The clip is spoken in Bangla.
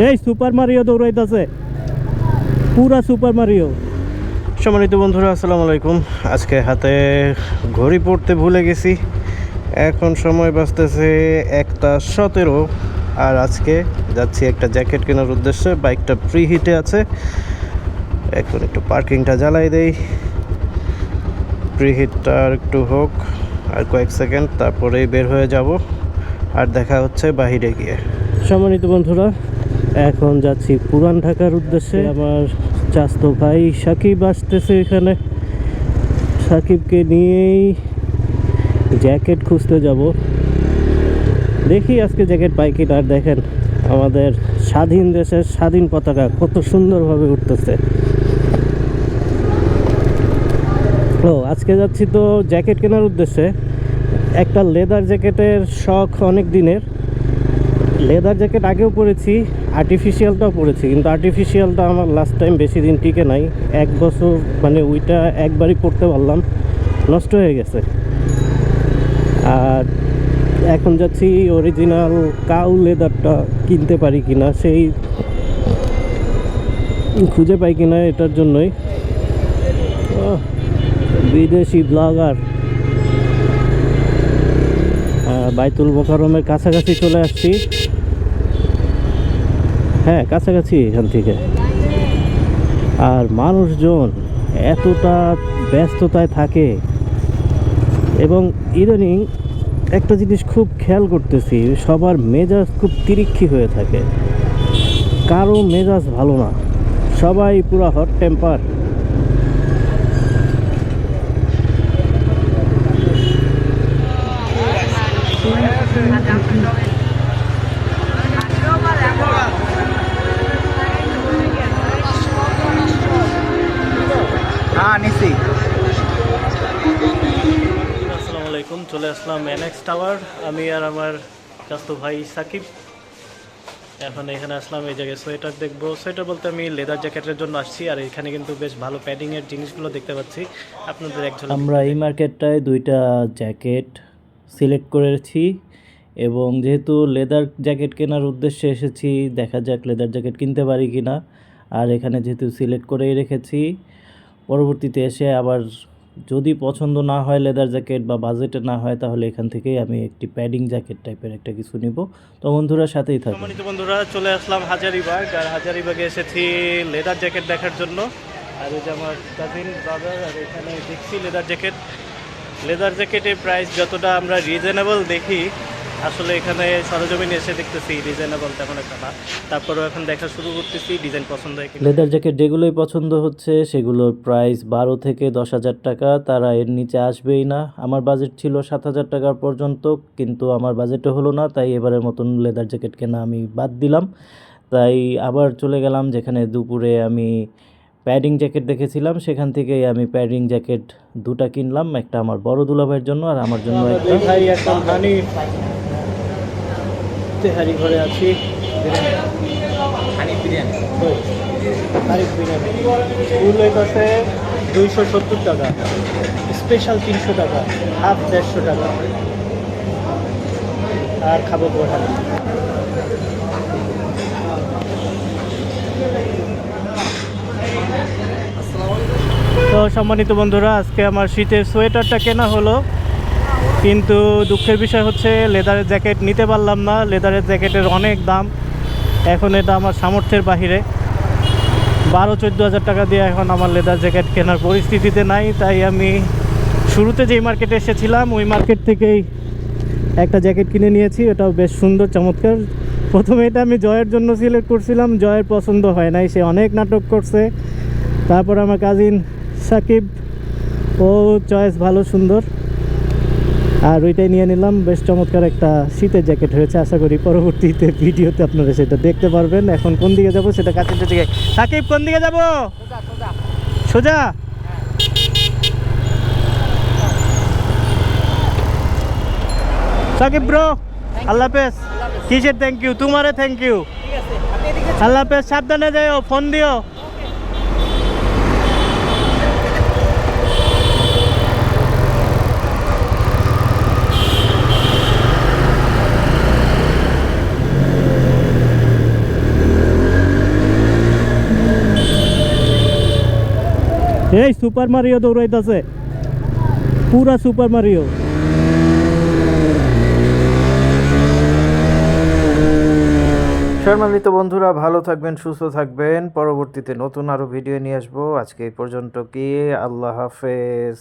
এই সুপার মারিও দৌড়াইতেছে, পুরা সুপার মারিও। সম্মানিত বন্ধুরা, আসসালামু আলাইকুম। আজকে হাতে ঘড়ি পড়তে ভুলে গেছি। এখন সময় বাজতেছে 1:17 আর আজকে যাচ্ছি একটা জ্যাকেট কেনার উদ্দেশ্যে। বাইকটা প্রি হিটে আছে। এখন একটু পার্কিংটা জ্বালাই দেই, প্রি হিটটা আর একটু হোক, আর কয়েক সেকেন্ড, তারপরেই বের হয়ে যাব। আর দেখা হচ্ছে বাহিরে গিয়ে। সম্মানিত বন্ধুরা, এখন যাচ্ছি পুরান ঢাকার উদ্দেশ্যে। আমার চাচতো ভাই সাকিব আসতেছে এখানে। সাকিবকে নিয়েই জ্যাকেট খুঁজতে যাব। দেখি আজকে জ্যাকেট পাই কিনা। আর দেখেন আমাদের স্বাধীন দেশের স্বাধীন পতাকা কত সুন্দরভাবে উঠতেছে। ও আজকে যাচ্ছি তো জ্যাকেট কেনার উদ্দেশ্যে। একটা লেদার জ্যাকেটের শখ অনেক দিনের। লেদার জ্যাকেট আগেও পরেছি, আর্টিফিশিয়ালটাও পরেছি, কিন্তু আর্টিফিশিয়ালটা আমার লাস্ট টাইম বেশি দিন টিকে নাই। 1 বছর, মানে ওইটা একবারই পরতে পারলাম, নষ্ট হয়ে গেছে। আর এখন যাচ্ছি অরিজিনাল কাউ লেদারটা কিনতে পারি কিনা, সেই খুঁজে পাই কিনা এটার জন্যই। বিদেশি ব্লগার। বাইতুল মোকাররমের কাছাকাছি চলে আসছি। হ্যাঁ, কাছাকাছি এখান থেকে। আর মানুষজন এতটা ব্যস্ততায় থাকে, এবং ইদানিং একটা জিনিস খুব খেয়াল করতেছি, সবার মেজাজ খুব তিরিক্ষি হয়ে থাকে। কারো মেজাজ ভালো না, সবাই পুরো হট টেম্পার। আসসালামু আলাইকুম, চলে আসলাম এনএক্স টাওয়ার। আমি আর আমার চাচতো ভাই সাকিব এখন এখানে আসলাম। এই জায়গায় সোয়েটার দেখবো। সোয়েটার বলতে আমি লেদার জ্যাকেটের জন্য আসছি। আর এখানে কিন্তু বেশ ভালো প্যাডিংয়ের জিনিসগুলো দেখতে পাচ্ছি। আপনাদের একজন, আমরা এই মার্কেটটায় 2টা জ্যাকেট সিলেক্ট করেছি, এবং যেহেতু লেদার জ্যাকেট কেনার উদ্দেশ্যে এসেছি, দেখা যাক লেদার জ্যাকেট কিনতে পারি কি না। আর এখানে যেহেতু সিলেক্ট করেই রেখেছি, পরবর্তীতে এসে আবার যদি পছন্দ না হয় লেদার জ্যাকেট বা বাজেটে না হয়, তাহলে এখান থেকেই আমি একটি প্যাডিং জ্যাকেট টাইপের একটা কিছু নিব। তো বন্ধুরা সাথেই থাকুন। সম্মানিত বন্ধুরা, চলে আসলাম হাজারীবাগ। আর হাজারীবাগে এসেছি লেদার জ্যাকেট দেখার জন্য। আর এই যে আমার কাজিন ব্রাদার, আর এখানে দেখছি লেদার জ্যাকেটের প্রাইস যতটা আমরা রিজনেবল দেখি, আসলে এখানে সরজমিনে এসে দেখতেছি রিজনেবল তেমন একটা না। তারপরেও এখন দেখা শুরু করতেছি, ডিজাইন পছন্দ হয়। লেদার জ্যাকেট যেগুলোই পছন্দ হচ্ছে সেগুলোর প্রাইস 12 থেকে 10,000 টাকা, তারা এর নিচে আসবেই না। আমার বাজেট ছিল 7,000 টাকা পর্যন্ত, কিন্তু আমার বাজেটে হলো না, তাই এবারের মতন লেদার জ্যাকেট কেনা আমি বাদ দিলাম। তাই আবার চলে গেলাম যেখানে দুপুরে আমি প্যাডিং জ্যাকেট দেখেছিলাম, সেখান থেকেই আমি প্যাডিং জ্যাকেট 2টা কিনলাম। একটা আমার বড় দুলাভাইয়ের জন্য আর আমার জন্য একটা। ভাই এখন তেহারি ঘরে আছি। ফুল আছে 270 টাকা, স্পেশাল 300 টাকা, হাফ 150 টাকা। আর খাবো কোথায়? তো সম্মানিত বন্ধুরা, আজকে আমার শীতের সোয়েটারটা কেনা হলো, কিন্তু দুঃখের বিষয় হচ্ছে লেদারের জ্যাকেট নিতে পারলাম না। লেদারের জ্যাকেটের অনেক দাম, এখন এটা আমার সামর্থ্যের বাহিরে। 12-14 হাজার টাকা দিয়ে এখন আমার লেদার জ্যাকেট কেনার পরিস্থিতিতে নাই। তাই আমি শুরুতে যেই মার্কেটে এসেছিলাম ওই মার্কেট থেকেই একটা জ্যাকেট কিনে নিয়েছি। এটাও বেশ সুন্দর, চমৎকার। প্রথমে এটা আমি জয়ের জন্য সিলেক্ট করছিলাম, জয়ের পছন্দ হয় নাই, সে অনেক নাটক করছে। তারপর আমার কাজিন সাকিব, ও চয়েস ভালো, সুন্দর, আর ওইটাই নিয়ে নিলাম। বেশ চমৎকার একটা শীতের জ্যাকেট হয়েছে। আশা করি পরবর্তীতে ভিডিওতে আপনারা সেটা দেখতে পারবেন। এখন কোন দিকে যাব সেটা কাছের দিকে। সাকিব, কোন দিকে যাব? সোজা। সাকিব ব্রো, আল্লাহ হাফেজ। কিসের থ্যাংক ইউ? তোমারে থ্যাংক ইউ। আল্লাহ হাফেজ, সাবধানে যাও, ফোন দিও। এই সুপার মারিও দৌড়াইতেছে, পুরা সুপার মারিও। সম্মানিত বন্ধুরা, ভালো থাকবেন, সুস্থ থাকবেন। পরবর্তীতে নতুন আরো ভিডিও নিয়ে আসবো। আজকে এই পর্যন্ত কি, আল্লাহ হাফেজ।